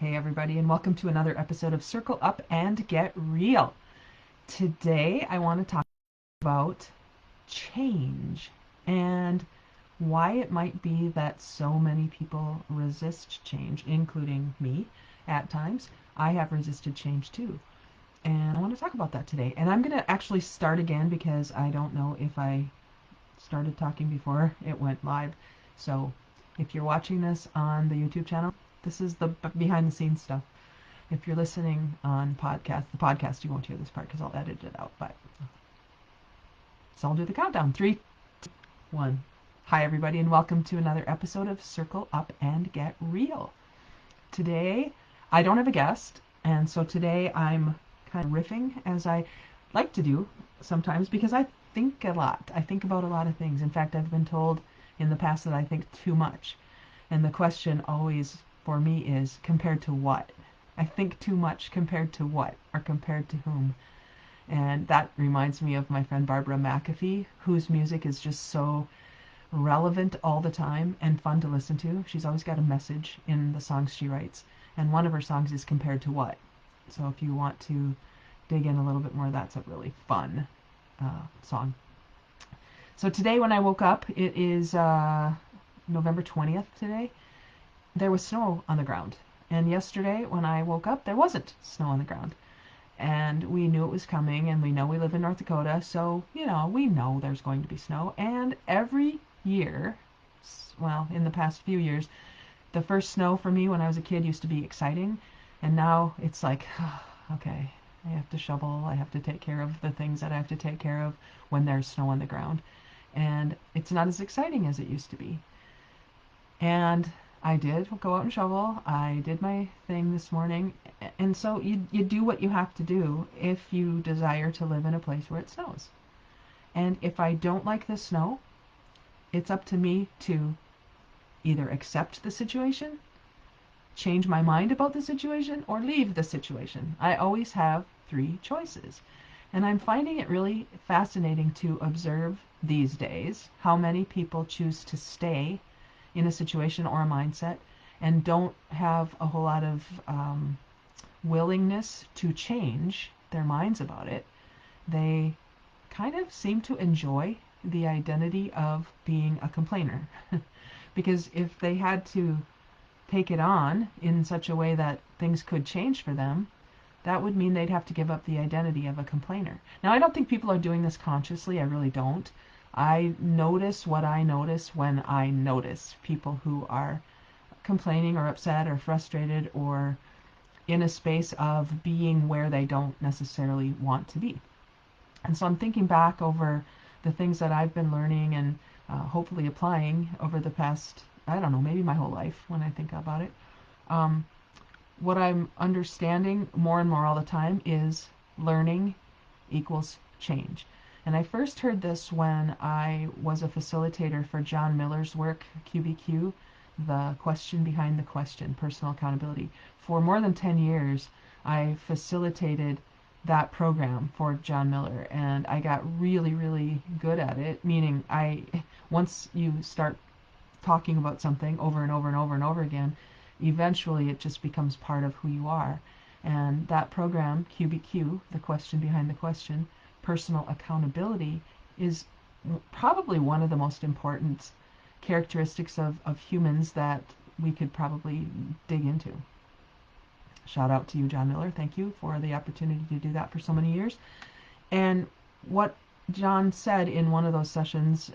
Hey everybody, and welcome to another episode of Circle Up and Get Real. Today I want to talk about change and why it might be that so many people resist change, including me at times. I have resisted change too. And I want to talk about that today. And I'm going to actually start again because I don't know if I started talking before it went live. So if you're watching this on the YouTube channel, this is the behind the scenes stuff. If you're listening on the podcast, you won't hear this part because I'll edit it out. But so I'll do the countdown. 3, 2, 1. Hi everybody, and welcome to another episode of Circle Up and Get Real. Today I don't have a guest, and so today I'm kind of riffing as I like to do sometimes because I think a lot. I think about a lot of things. In fact, I've been told in the past that I think too much. And the question always for me is, compared to what? I think too much compared to what? Or compared to whom? And that reminds me of my friend Barbara McAfee, whose music is just so relevant all the time and fun to listen to. She's always got a message in the songs she writes. And one of her songs is Compared to What? So if you want to dig in a little bit more, that's a really fun song. So today when I woke up, it is November 20th today. There was snow on the ground. And yesterday when I woke up, there wasn't snow on the ground. And we knew it was coming, and we know we live in North Dakota, so, we know there's going to be snow. And every year, well, in the past few years, the first snow for me when I was a kid used to be exciting. And now it's like, okay, I have to shovel, I have to take care of the things that I have to take care of when there's snow on the ground. And it's not as exciting as it used to be. And I did go out and shovel. I did my thing this morning. And so you do what you have to do if you desire to live in a place where it snows. And if I don't like the snow, it's up to me to either accept the situation, change my mind about the situation, or leave the situation. I always have 3 choices. And I'm finding it really fascinating to observe these days how many people choose to stay in a situation or a mindset and don't have a whole lot of willingness to change their minds about it. They kind of seem to enjoy the identity of being a complainer. Because if they had to take it on in such a way that things could change for them, that would mean they'd have to give up the identity of a complainer. Now, I don't think people are doing this consciously. I really don't. I notice what I notice when I notice people who are complaining or upset or frustrated or in a space of being where they don't necessarily want to be. And so I'm thinking back over the things that I've been learning and hopefully applying over the past, I don't know, maybe my whole life when I think about it. What I'm understanding more and more all the time is learning equals change. And I first heard this when I was a facilitator for John Miller's work, QBQ, the question behind the question, personal accountability. For more than 10 years, I facilitated that program for John Miller, and I got really, really good at it, meaning once you start talking about something over and over and over and over again, eventually it just becomes part of who you are. And that program, QBQ, the question behind the question, personal accountability, is probably one of the most important characteristics of humans that we could probably dig into. Shout out to you, John Miller. Thank you for the opportunity to do that for so many years. And what John said in one of those sessions,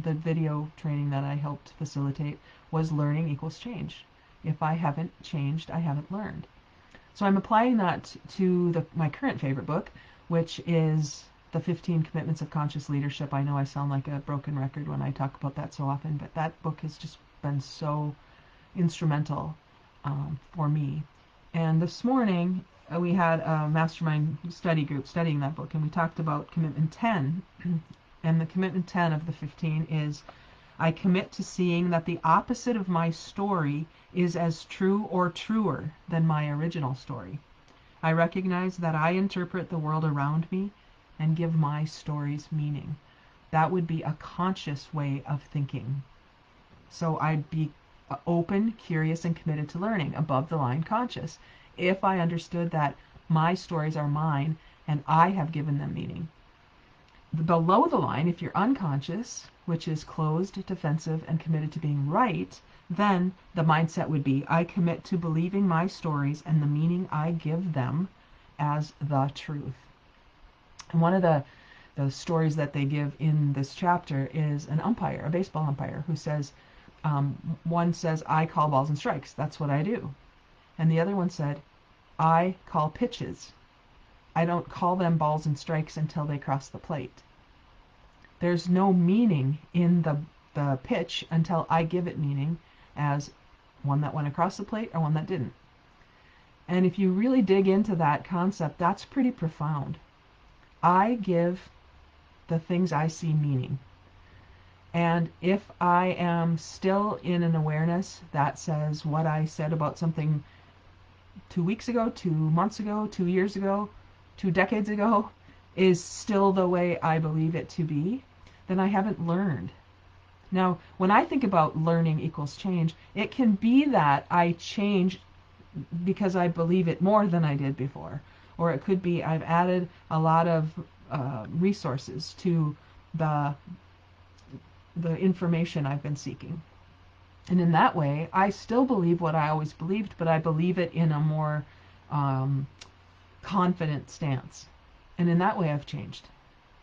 the video training that I helped facilitate, was learning equals change. If I haven't changed, I haven't learned. So I'm applying that to my current favorite book, which is The 15 Commitments of Conscious Leadership. I know I sound like a broken record when I talk about that so often, but that book has just been so instrumental for me. And this morning we had a mastermind study group studying that book, and we talked about commitment 10. And the commitment 10 of the 15 is, I commit to seeing that the opposite of my story is as true or truer than my original story. I recognize that I interpret the world around me and give my stories meaning. That would be a conscious way of thinking. So I'd be open, curious, and committed to learning, above the line conscious. If I understood that my stories are mine and I have given them meaning. Below the line, if you're unconscious, which is closed, defensive, and committed to being right, then the mindset would be, I commit to believing my stories and the meaning I give them as the truth. And one of the stories that they give in this chapter is an umpire, a baseball umpire, who says, one says, I call balls and strikes. That's what I do. And the other one said, I call pitches. I don't call them balls and strikes until they cross the plate. There's no meaning in the pitch until I give it meaning as one that went across the plate or one that didn't. And if you really dig into that concept, that's pretty profound. I give the things I see meaning. And if I am still in an awareness that says what I said about something 2 weeks ago, 2 months ago, 2 years ago, 2 decades ago is still the way I believe it to be, then I haven't learned. Now, when I think about learning equals change, it can be that I change because I believe it more than I did before. Or it could be I've added a lot of resources to the information I've been seeking. And in that way, I still believe what I always believed, but I believe it in a more confident stance. And in that way, I've changed.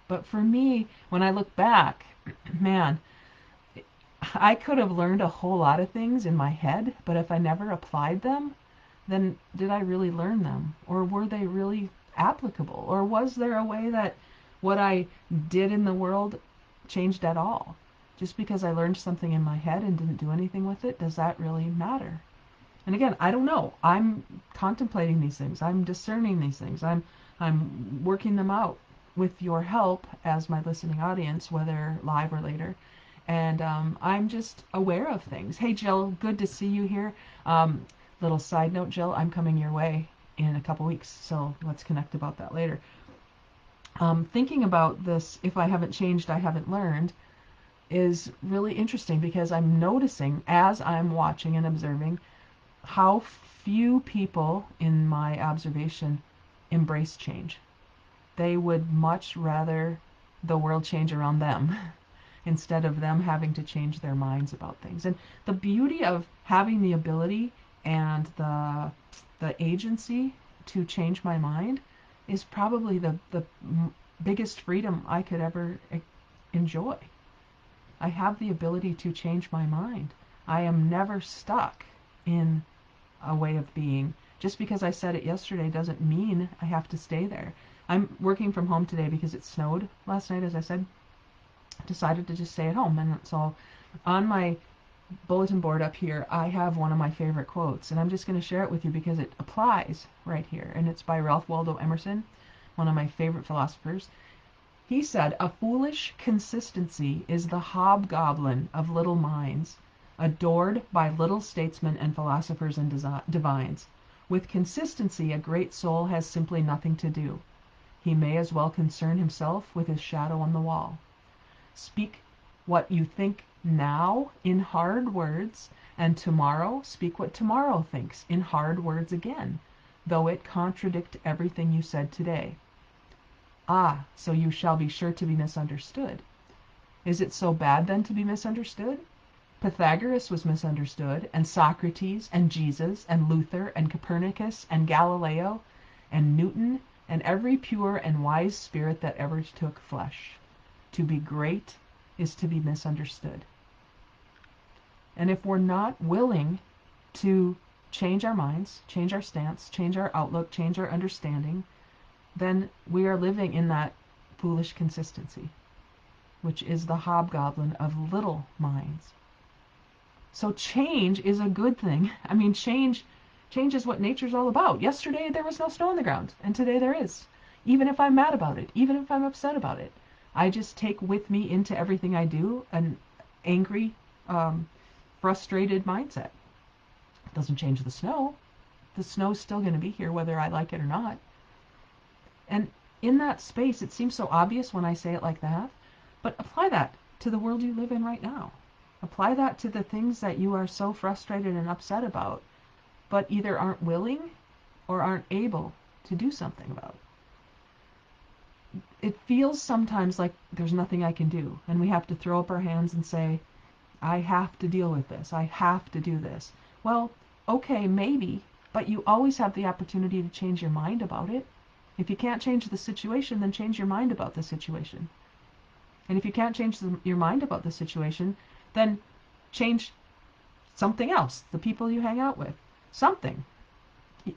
But for me, when I look back, man, I could have learned a whole lot of things in my head, but if I never applied them, then did I really learn them? Or were they really applicable? Or was there a way that what I did in the world changed at all? Just because I learned something in my head and didn't do anything with it, does that really matter? And again, I don't know. I'm contemplating these things. I'm discerning these things. I'm working them out with your help as my listening audience, whether live or later. And I'm just aware of things. Hey, Jill, good to see you here. Little side note, Jill, I'm coming your way in a couple weeks, so let's connect about that later. Thinking about this, if I haven't changed, I haven't learned, is really interesting because I'm noticing as I'm watching and observing how few people in my observation embrace change. They would much rather the world change around them instead of them having to change their minds about things. And the beauty of having the ability and the agency to change my mind is probably the biggest freedom I could ever enjoy. I have the ability to change my mind. I am never stuck in a way of being. Just because I said it yesterday doesn't mean I have to stay there. I'm working from home today because it snowed last night, as I said. Decided to just stay at home. And so on my bulletin board up here, I have one of my favorite quotes, and I'm just going to share it with you because it applies right here. And it's by Ralph Waldo Emerson, one of my favorite philosophers. He said, "A foolish consistency is the hobgoblin of little minds, adored by little statesmen and philosophers and divines. With consistency, a great soul has simply nothing to do. He may as well concern himself with his shadow on the wall. Speak what you think now in hard words, and tomorrow speak what tomorrow thinks in hard words again, though it contradict everything you said today. Ah, so you shall be sure to be misunderstood. Is it so bad then to be misunderstood? Pythagoras was misunderstood, and Socrates, and Jesus, and Luther, and Copernicus, and Galileo, and Newton, and every pure and wise spirit that ever took flesh. To be great is to be misunderstood." And if we're not willing to change our minds, change our stance, change our outlook, change our understanding, then we are living in that foolish consistency, which is the hobgoblin of little minds. So change is a good thing. I mean, change is what nature's all about. Yesterday there was no snow on the ground, and today there is. Even if I'm mad about it, even if I'm upset about it, I just take with me into everything I do an angry, frustrated mindset. It doesn't change the snow. The snow's still going to be here whether I like it or not. And in that space, it seems so obvious when I say it like that, but apply that to the world you live in right now. Apply that to the things that you are so frustrated and upset about, but either aren't willing or aren't able to do something about. It feels sometimes like there's nothing I can do, and we have to throw up our hands and say, I have to deal with this. I have to do this. Well, okay, maybe, but you always have the opportunity to change your mind about it. If you can't change the situation, then change your mind about the situation. And if you can't change your mind about the situation, then change something else, the people you hang out with, something.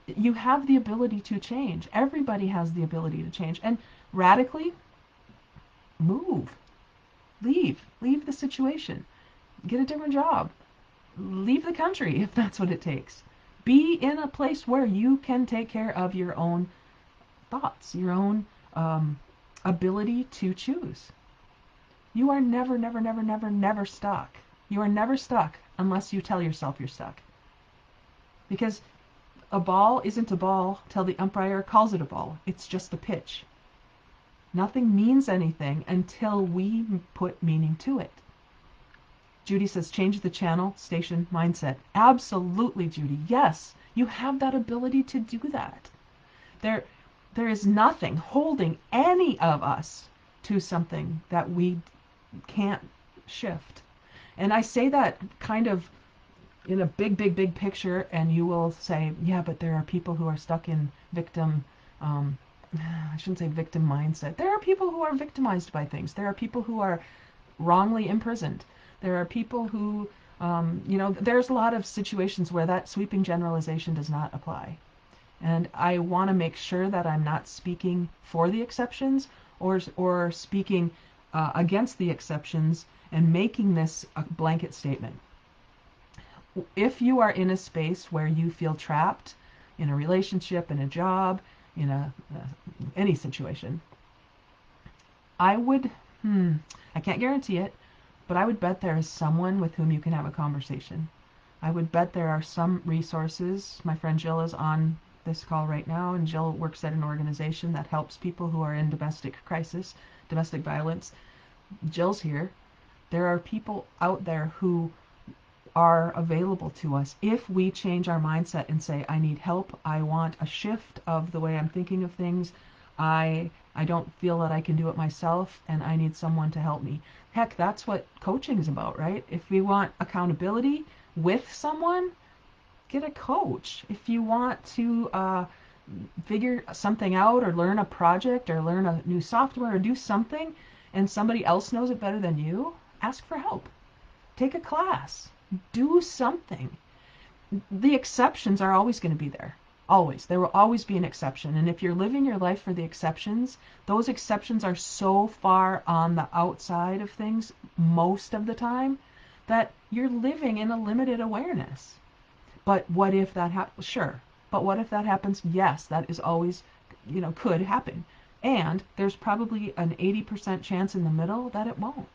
You have the ability to change. Everybody has the ability to change. And radically move, leave the situation, get a different job, leave the country if that's what it takes. Be in a place where you can take care of your own thoughts, your own ability to choose. You are never, never, never, never, never stuck. You are never stuck unless you tell yourself you're stuck. Because a ball isn't a ball till the umpire calls it a ball. It's just a pitch. Nothing means anything until we put meaning to it. Judy says, change the channel, station, mindset. Absolutely, Judy. Yes, you have that ability to do that. There is nothing holding any of us to something that we can't shift. And I say that kind of in a big, big, big picture, and you will say, yeah, but there are people who are stuck in victim, I shouldn't say victim mindset. There are people who are victimized by things. There are people who are wrongly imprisoned. There are people who, there's a lot of situations where that sweeping generalization does not apply. And I want to make sure that I'm not speaking for the exceptions or speaking against the exceptions and making this a blanket statement. If you are in a space where you feel trapped in a relationship, in a job, in any situation, I would, I can't guarantee it, but I would bet there is someone with whom you can have a conversation. I would bet there are some resources. My friend Jill is on this call right now, and Jill works at an organization that helps people who are in domestic crisis, domestic violence. Jill's here. There are people out there who are available to us if we change our mindset and say, I need help. I want a shift of the way I'm thinking of things. I don't feel that I can do it myself, and I need someone to help me. Heck, that's what coaching is about, right? If we want accountability with someone, get a coach. If you want to figure something out or learn a project or learn a new software or do something and somebody else knows it better than you, ask for help. Take a class. Do something. The exceptions are always going to be there. Always. There will always be an exception. And if you're living your life for the exceptions, those exceptions are so far on the outside of things most of the time that you're living in a limited awareness. But what if that happens? Sure. But what if that happens? Yes, that is always, could happen. And there's probably an 80% chance in the middle that it won't.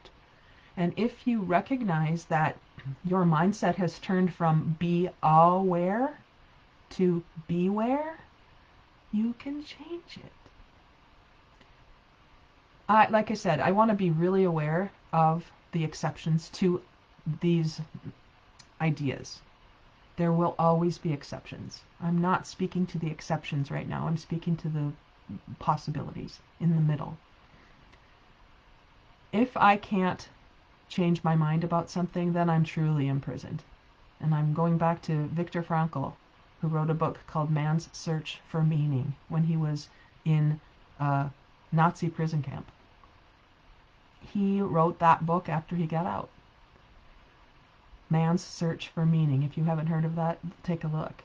And if you recognize that your mindset has turned from be aware to beware, you can change it. Like I said, I want to be really aware of the exceptions to these ideas. There will always be exceptions. I'm not speaking to the exceptions right now. I'm speaking to the possibilities in the middle. If I can't change my mind about something, then I'm truly imprisoned. And I'm going back to Viktor Frankl, who wrote a book called Man's Search for Meaning when he was in a Nazi prison camp. He wrote that book after he got out. Man's Search for Meaning. If you haven't heard of that, take a look.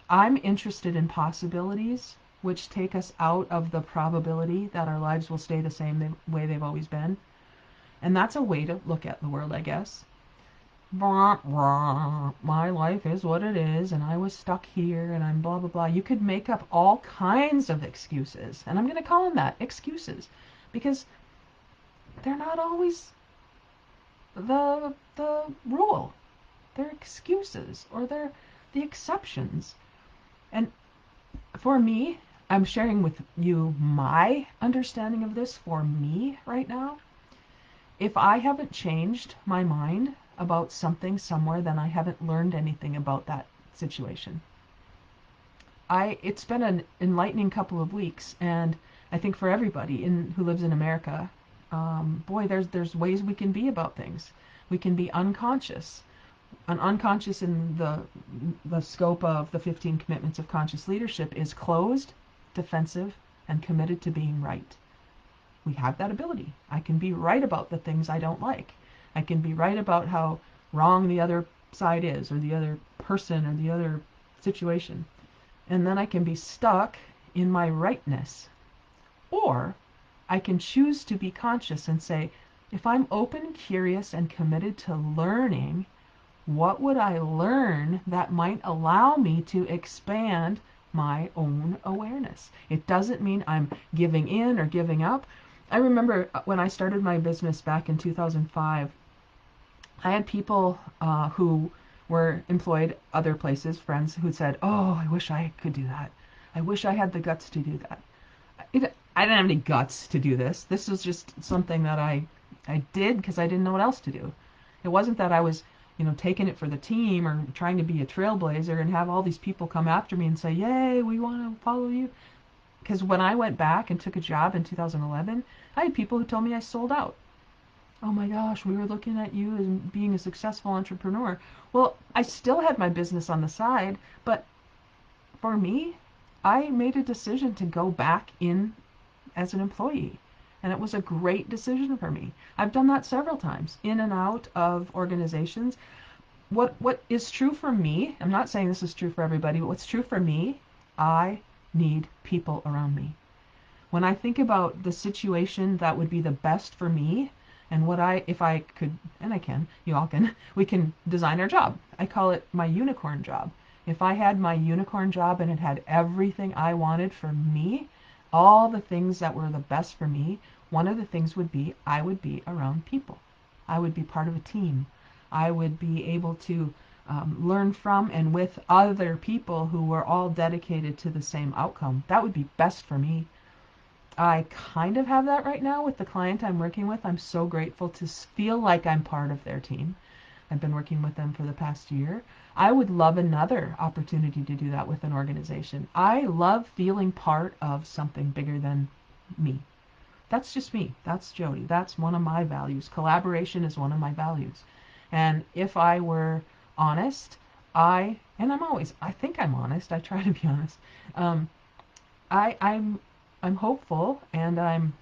I'm interested in possibilities which take us out of the probability that our lives will stay the same way they've always been. And that's a way to look at the world, I guess. Blah, blah, my life is what it is, and I was stuck here, and I'm blah, blah, blah. You could make up all kinds of excuses. And I'm going to call them that, excuses. Because they're not always the rule. They're excuses, or they're the exceptions. And for me, I'm sharing with you my understanding of this for me right now. If I haven't changed my mind about something somewhere, then I haven't learned anything about that situation. It's been an enlightening couple of weeks, and I think for everybody who lives in America, boy, there's ways we can be about things. We can be unconscious, unconscious in the scope of the 15 commitments of conscious leadership is closed, defensive, and committed to being right. We have that ability. I can be right about the things I don't like. I can be right about how wrong the other side is, or the other person, or the other situation. And then I can be stuck in my rightness. Or I can choose to be conscious and say, if I'm open, curious, and committed to learning, what would I learn that might allow me to expand my own awareness? It doesn't mean I'm giving in or giving up. I remember when I started my business back in 2005, I had people who were employed other places, friends who said, "Oh, I wish I could do that. I wish I had the guts to do that." I didn't have any guts to do this. This was just something that I did because I didn't know what else to do. It wasn't that I was, taking it for the team or trying to be a trailblazer and have all these people come after me and say, "Yay, we want to follow you." Because when I went back and took a job in 2011, I had people who told me I sold out. "Oh my gosh, we were looking at you as being a successful entrepreneur." Well, I still had my business on the side, but for me, I made a decision to go back in as an employee. And it was a great decision for me. I've done that several times, in and out of organizations. What is true for me, I'm not saying this is true for everybody, but what's true for me, I need people around me. When I think about the situation that would be the best for me, and if I could, and I can, you all can, we can design our job. I call it my unicorn job. If I had my unicorn job and it had everything I wanted for me, all the things that were the best for me, one of the things would be I would be around people. I would be part of a team. I would be able to learn from and with other people who were all dedicated to the same outcome. That would be best for me. I kind of have that right now with the client I'm working with. I'm so grateful to feel like I'm part of their team. I've been working with them for the past year. I would love another opportunity to do that with an organization. I love feeling part of something bigger than me. That's just me. That's Jody. That's one of my values. Collaboration is one of my values. And if I were honest, and I think I'm honest. I try to be honest. I'm hopeful, and I'm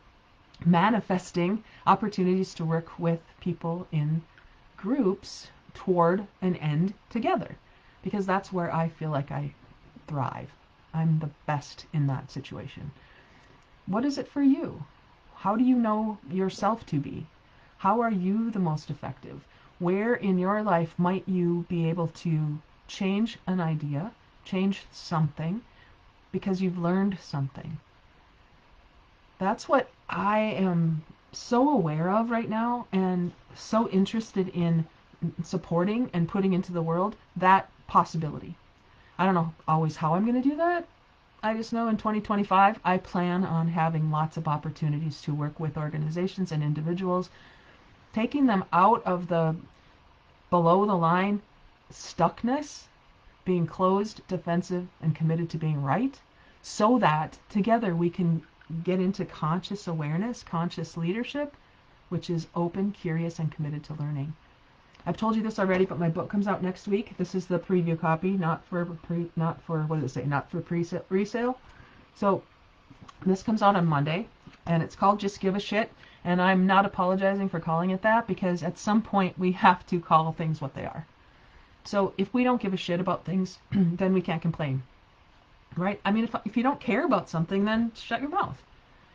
manifesting opportunities to work with people in groups toward an end together, because that's where I feel like I thrive. I'm the best in that situation. What is it for you? How do you know yourself to be? How are you the most effective? Where in your life might you be able to change an idea, change something, because you've learned something? That's what I am so aware of right now, and so interested in supporting and putting into the world, that possibility. I don't know always how I'm going to do that. I just know in 2025 I plan on having lots of opportunities to work with organizations and individuals, taking them out of the below the line stuckness, being closed, defensive, and committed to being right, so that together we can get into conscious awareness, conscious leadership, which is open, curious, and committed to learning. I've told you this already, but my book comes out next week. This is the preview copy, not for what does it say? Not for resale. So this comes out on Monday, and it's called Just Give a Shit. And I'm not apologizing for calling it that, because at some point we have to call things what they are. So if we don't give a shit about things, then we can't complain, right? I mean, if you don't care about something, then shut your mouth.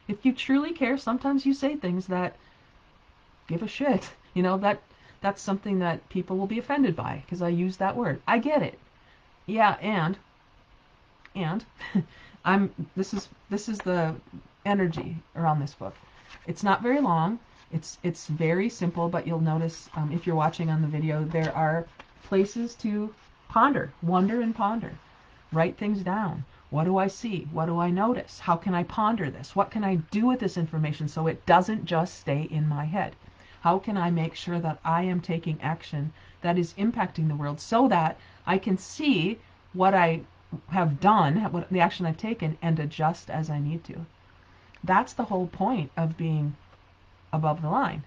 If you truly care, sometimes you say things that give a shit. That's something that people will be offended by because I use that word. I get it. Yeah, and this is the energy around this book. It's not very long. It's very simple, but you'll notice if you're watching on the video, there are places to ponder, wonder and ponder. Write things down. What do I see? What do I notice? How can I ponder this? What can I do with this information so it doesn't just stay in my head? How can I make sure that I am taking action that is impacting the world so that I can see what I have done, what the action I've taken, and adjust as I need to? That's the whole point of being above the line.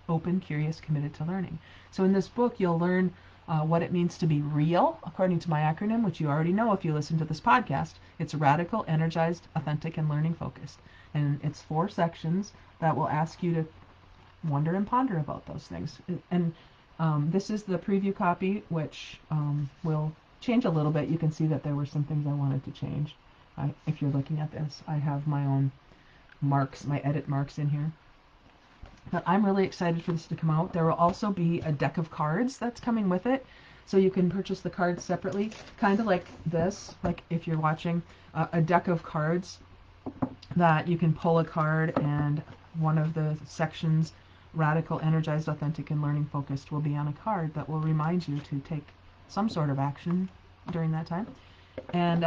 Open, curious, committed to learning. So in this book, you'll learn what it means to be real, according to my acronym, which you already know if you listen to this podcast. It's radical, energized, authentic, and learning focused. And it's 4 sections that will ask you to wonder and ponder about those things. And this is the preview copy, which will change a little bit. You can see that there were some things I wanted to change. If you're looking at this, I have my own marks, my edit marks in here. But I'm really excited for this to come out. There will also be a deck of cards that's coming with it. So you can purchase the cards separately, kind of like this, like if you're watching, a deck of cards that you can pull a card, and one of the sections, radical, energized, authentic, and learning focused, will be on a card that will remind you to take some sort of action during that time. And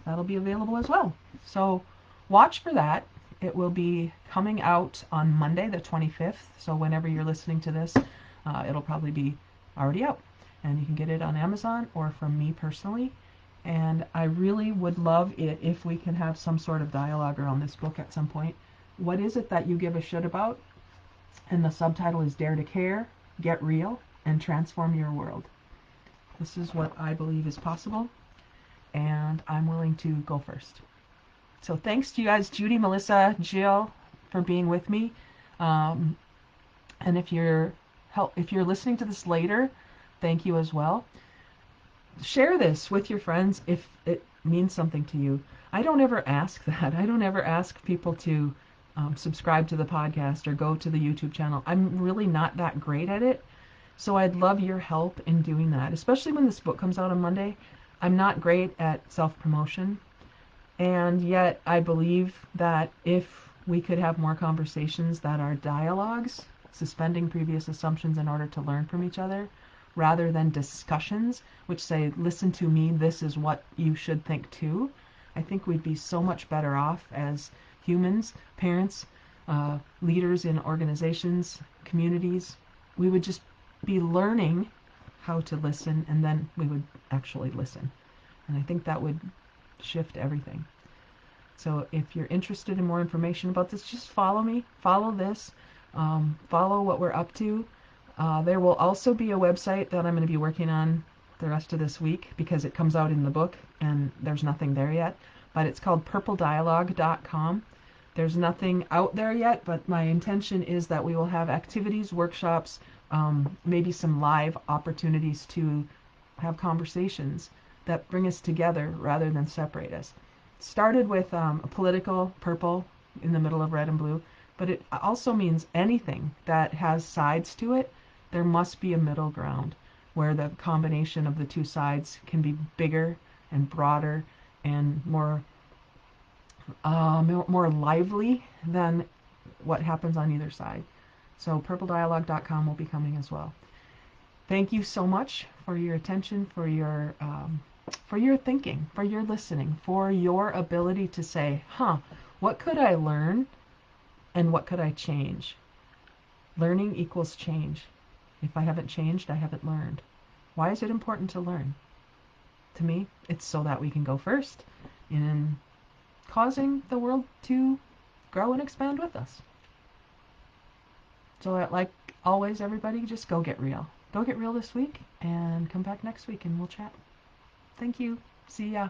that'll be available as well. So watch for that. It will be coming out on Monday, the 25th. So whenever you're listening to this, it'll probably be already out. And you can get it on Amazon or from me personally. And I really would love it if we can have some sort of dialogue around this book at some point. What is it that you give a shit about? And the subtitle is Dare to Care, Get Real, and Transform Your World. This is what I believe is possible, and I'm willing to go first. So thanks to you guys, Judy, Melissa, Jill, for being with me. And if you're listening to this later, thank you as well. Share this with your friends if it means something to you. I don't ever ask that. I don't ever ask people to subscribe to the podcast or go to the YouTube channel. I'm really not that great at it. So I'd love your help in doing that, especially when this book comes out on Monday. I'm not great at self-promotion. And yet I believe that if we could have more conversations that are dialogues, suspending previous assumptions in order to learn from each other, rather than discussions which say, listen to me, this is what you should think too, I think we'd be so much better off as humans, parents, leaders in organizations, communities. We would just be learning how to listen, and then we would actually listen. And I think that would shift everything. So if you're interested in more information about this, just follow me, follow this, follow what we're up to. There will also be a website that I'm going to be working on the rest of this week because it comes out in the book and there's nothing there yet, but it's called purpledialogue.com. There's nothing out there yet, but my intention is that we will have activities, workshops, maybe some live opportunities to have conversations that bring us together rather than separate us. It started with a political purple in the middle of red and blue, but it also means anything that has sides to it. There must be a middle ground where the combination of the two sides can be bigger and broader and more lively than what happens on either side. So purpledialogue.com will be coming as well. Thank you so much for your attention, for your thinking, for your listening, for your ability to say, what could I learn and what could I change? Learning equals change. If I haven't changed, I haven't learned. Why is it important to learn? To me, it's so that we can go first in causing the world to grow and expand with us. So like always, everybody, just go get real. Go get real this week and come back next week and we'll chat. Thank you. See ya.